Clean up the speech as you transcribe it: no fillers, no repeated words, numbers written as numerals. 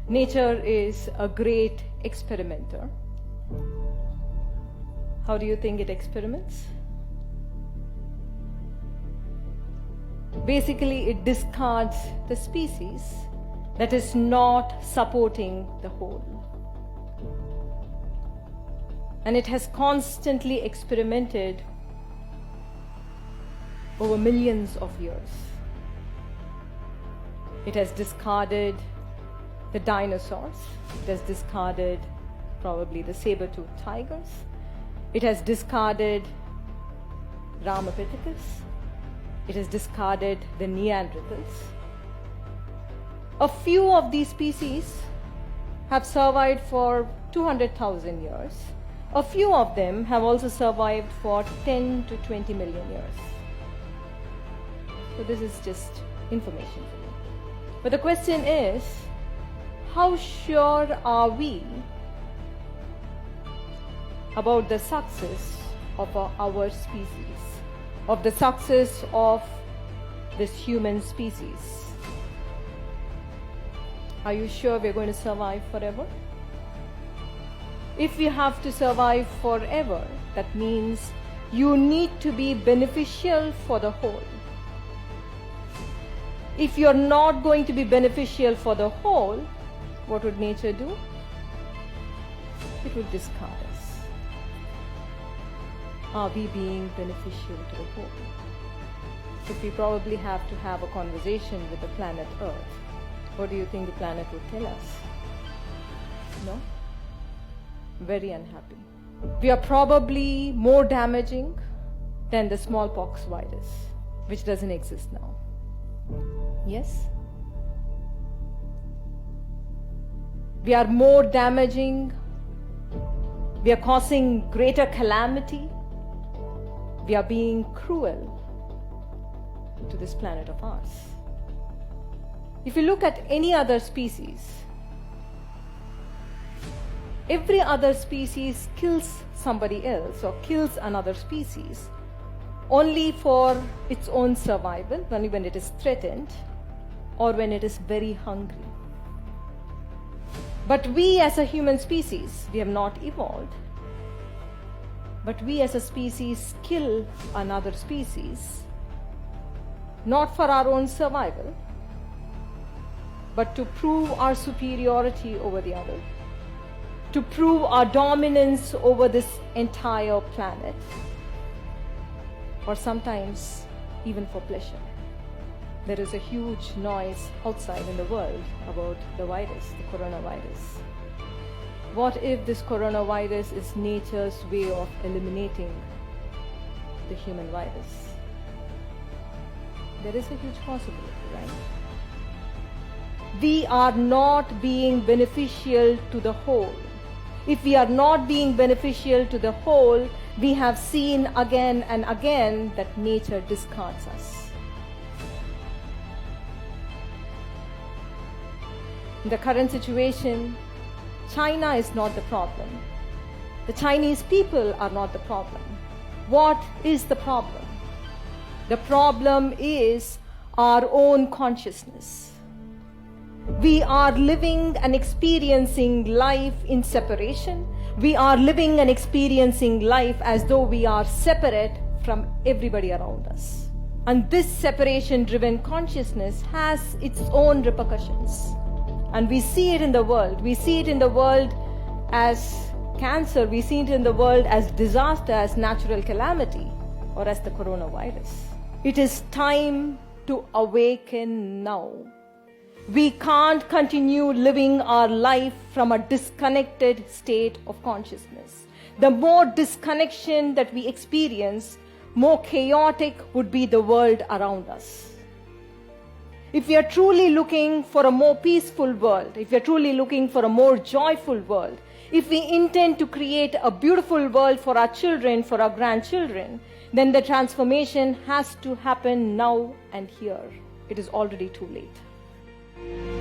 Nature is a great experimenter. How do you think it experiments? Basically, it discards the species that is not supporting the whole. And it has constantly experimented over millions of years. It has discarded the dinosaurs. It has discarded probably the saber-toothed tigers. It has discarded Ramapithecus. It has discarded the Neanderthals. A few of these species have survived for 200,000 years. A few of them have also survived for 10 to 20 million years. So this is just information for you. But the question is, how sure are we about the success of our species, of the success of this human species? Are you sure we're going to survive forever? If you have to survive forever, that means you need to be beneficial for the whole. If you're not going to be beneficial for the whole, what would nature do? It would discard us. Are we being beneficial to the whole? If we probably have to have a conversation with the planet Earth, what do you think the planet would tell us? No? Very unhappy. We are probably more damaging than the smallpox virus, which doesn't exist now. Yes? We are more damaging. We are causing greater calamity. We are being cruel to this planet of ours. If you look at any other species, every other species kills somebody else or kills another species only for its own survival, only when it is threatened or when it is very hungry. But we as a human species, we have not evolved. But we as a species kill another species, not for our own survival, but to prove our superiority over the other, to prove our dominance over this entire planet, or sometimes even for pleasure. There is a huge noise outside in the world about the virus, the coronavirus. What if this coronavirus is nature's way of eliminating the human virus? There is a huge possibility, right? We are not being beneficial to the whole. If we are not being beneficial to the whole, we have seen again and again that nature discards us. In the current situation, China is not the problem. The Chinese people are not the problem. What is the problem? The problem is our own consciousness. We are living and experiencing life in separation. We are living and experiencing life as though we are separate from everybody around us. And this separation-driven consciousness has its own repercussions. And we see it in the world. We see it in the world as cancer. We see it in the world as disaster, as natural calamity, or as the coronavirus. It is time to awaken now. We can't continue living our life from a disconnected state of consciousness. The more disconnection that we experience, more chaotic would be the world around us. If we are truly looking for a more peaceful world, if we are truly looking for a more joyful world, if we intend to create a beautiful world for our children, for our grandchildren, then the transformation has to happen now and here. It is already too late.